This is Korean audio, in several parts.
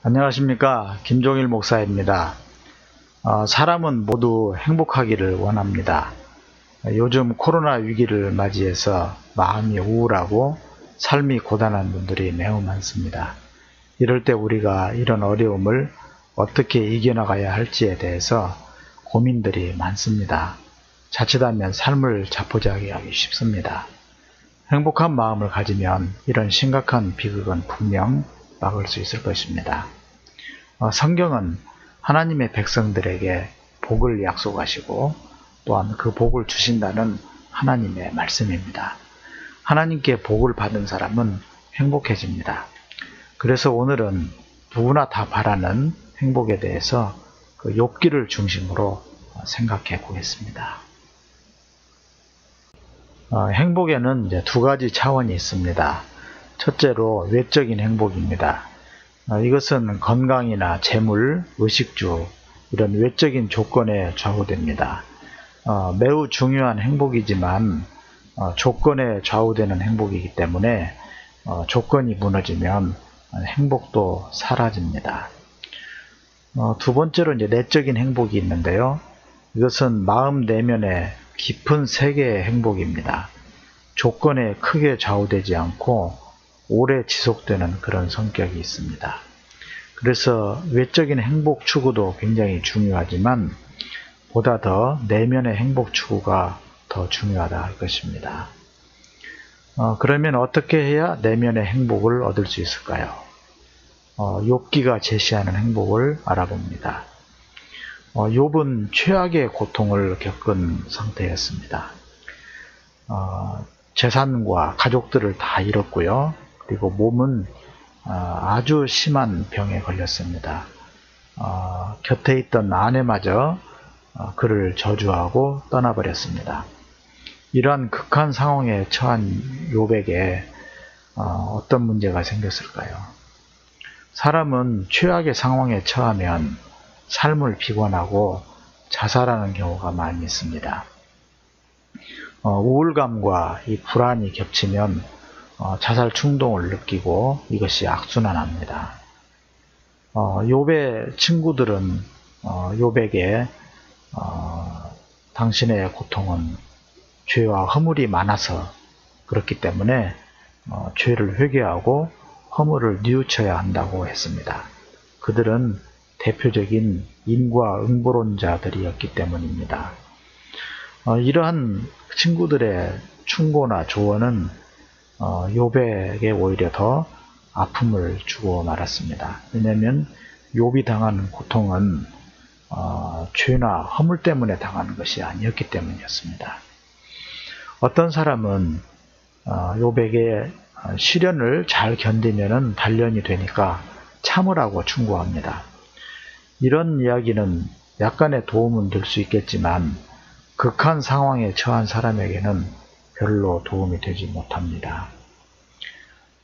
안녕하십니까, 김종일 목사입니다. 사람은 모두 행복하기를 원합니다. 요즘 코로나 위기를 맞이해서 마음이 우울하고 삶이 고단한 분들이 매우 많습니다. 이럴 때 우리가 이런 어려움을 어떻게 이겨나가야 할지에 대해서 고민들이 많습니다. 자칫하면 삶을 자포자기하기 쉽습니다. 행복한 마음을 가지면 이런 심각한 비극은 분명 막을 수 있을 것입니다. 성경은 하나님의 백성들에게 복을 약속하시고 또한 그 복을 주신다는 하나님의 말씀입니다. 하나님께 복을 받은 사람은 행복해집니다. 그래서 오늘은 누구나 다 바라는 행복에 대해서 그 욥기를 중심으로 생각해 보겠습니다. 행복에는 이제 두 가지 차원이 있습니다. 첫째로 외적인 행복입니다. 이것은 건강이나 재물, 의식주 이런 외적인 조건에 좌우됩니다. 매우 중요한 행복이지만 조건에 좌우되는 행복이기 때문에 조건이 무너지면 행복도 사라집니다. 두 번째로 이제 내적인 행복이 있는데요. 이것은 마음 내면의 깊은 세계의 행복입니다. 조건에 크게 좌우되지 않고 오래 지속되는 그런 성격이 있습니다. 그래서 외적인 행복 추구도 굉장히 중요하지만 보다 더 내면의 행복 추구가 더 중요하다 할 것입니다. 그러면 어떻게 해야 내면의 행복을 얻을 수 있을까요? 욥기가 제시하는 행복을 알아봅니다. 욥은 최악의 고통을 겪은 상태였습니다. 재산과 가족들을 다 잃었고요. 그리고 몸은 아주 심한 병에 걸렸습니다. 곁에 있던 아내마저 그를 저주하고 떠나버렸습니다. 이러한 극한 상황에 처한 욥에게 어떤 문제가 생겼을까요? 사람은 최악의 상황에 처하면 삶을 비관하고 자살하는 경우가 많이 있습니다. 우울감과 이 불안이 겹치면 자살 충동을 느끼고 이것이 악순환합니다. 욥의 친구들은 욥에게 당신의 고통은 죄와 허물이 많아서 그렇기 때문에 죄를 회개하고 허물을 뉘우쳐야 한다고 했습니다. 그들은 대표적인 인과응보론자들이었기 때문입니다. 이러한 친구들의 충고나 조언은 욥에게 오히려 더 아픔을 주고 말았습니다. 왜냐하면 욥이 당하는 고통은 죄나 허물 때문에 당하는 것이 아니었기 때문이었습니다. 어떤 사람은 욥에게 시련을 잘 견디면 단련이 되니까 참으라고 충고합니다. 이런 이야기는 약간의 도움은 될 수 있겠지만 극한 상황에 처한 사람에게는 별로 도움이 되지 못합니다.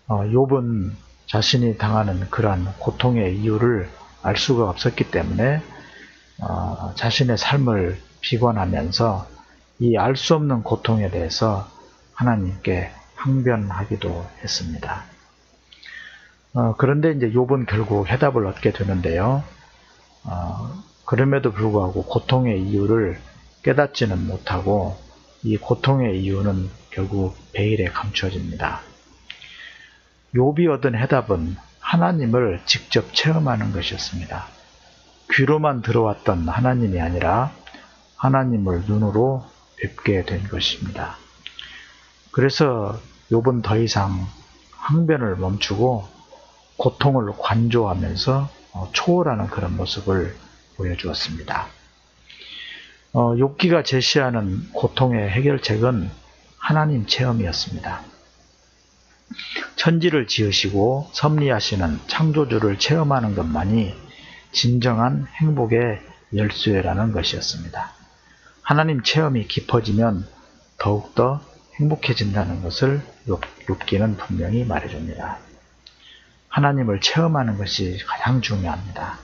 욥은 자신이 당하는 그러한 고통의 이유를 알 수가 없었기 때문에 자신의 삶을 비관하면서 이 알 수 없는 고통에 대해서 하나님께 항변하기도 했습니다. 그런데 이제 욥은 결국 해답을 얻게 되는데요. 그럼에도 불구하고 고통의 이유를 깨닫지는 못하고 이 고통의 이유는 결국 베일에 감춰집니다. 욥이 얻은 해답은 하나님을 직접 체험하는 것이었습니다. 귀로만 들어왔던 하나님이 아니라 하나님을 눈으로 뵙게 된 것입니다. 그래서 욥은 더 이상 항변을 멈추고 고통을 관조하면서 초월하는 그런 모습을 보여주었습니다. 욥기가 제시하는 고통의 해결책은 하나님 체험이었습니다. 천지를 지으시고 섭리하시는 창조주를 체험하는 것만이 진정한 행복의 열쇠라는 것이었습니다. 하나님 체험이 깊어지면 더욱더 행복해진다는 것을 욥기는 분명히 말해줍니다. 하나님을 체험하는 것이 가장 중요합니다.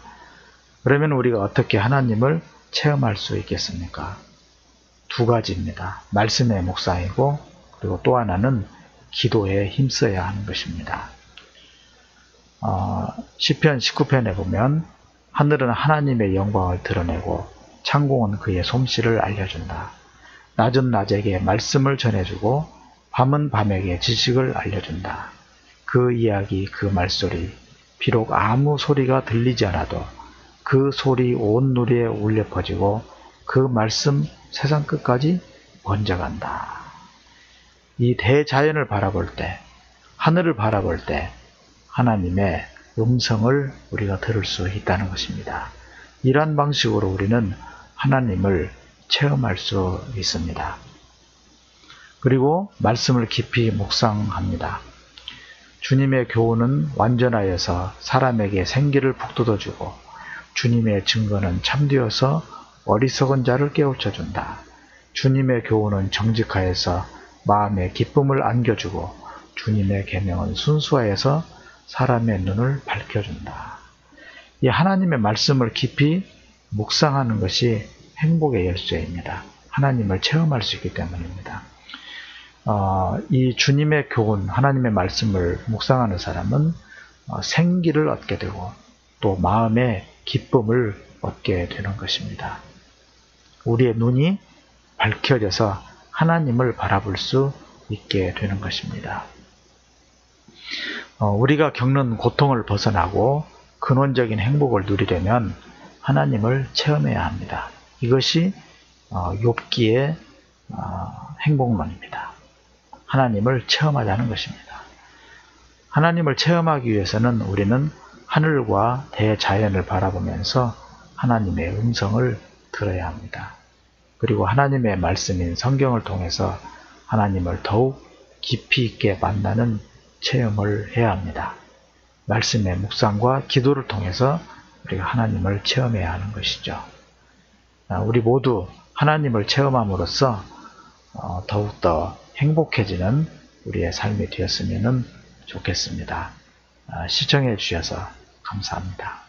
그러면 우리가 어떻게 하나님을 체험할 수 있겠습니까? 두 가지입니다. 말씀의 묵상이고 그리고 또 하나는 기도에 힘써야 하는 것입니다. 시편 19편에 보면 하늘은 하나님의 영광을 드러내고 창공은 그의 솜씨를 알려준다. 낮은 낮에게 말씀을 전해주고 밤은 밤에게 지식을 알려준다. 그 이야기, 그 말소리, 비록 아무 소리가 들리지 않아도 그 소리 온 누리에 울려 퍼지고 그 말씀 세상 끝까지 번져간다. 이 대자연을 바라볼 때, 하늘을 바라볼 때 하나님의 음성을 우리가 들을 수 있다는 것입니다. 이러한 방식으로 우리는 하나님을 체험할 수 있습니다. 그리고 말씀을 깊이 묵상합니다. 주님의 교훈은 완전하여서 사람에게 생기를 북돋워주고 주님의 증거는 참되어서 어리석은 자를 깨우쳐준다. 주님의 교훈은 정직하여서 마음에 기쁨을 안겨주고 주님의 계명은 순수하여서 사람의 눈을 밝혀준다. 이 하나님의 말씀을 깊이 묵상하는 것이 행복의 열쇠입니다. 하나님을 체험할 수 있기 때문입니다. 이 주님의 교훈, 하나님의 말씀을 묵상하는 사람은 생기를 얻게 되고 또 마음의 기쁨을 얻게 되는 것입니다. 우리의 눈이 밝혀져서 하나님을 바라볼 수 있게 되는 것입니다. 우리가 겪는 고통을 벗어나고 근원적인 행복을 누리려면 하나님을 체험해야 합니다. 이것이 욥기의 행복론입니다. 하나님을 체험하자는 것입니다. 하나님을 체험하기 위해서는 우리는 하늘과 대자연을 바라보면서 하나님의 음성을 들어야 합니다. 그리고 하나님의 말씀인 성경을 통해서 하나님을 더욱 깊이 있게 만나는 체험을 해야 합니다. 말씀의 묵상과 기도를 통해서 우리가 하나님을 체험해야 하는 것이죠. 우리 모두 하나님을 체험함으로써 더욱더 행복해지는 우리의 삶이 되었으면 좋겠습니다. 시청해 주셔서 감사합니다.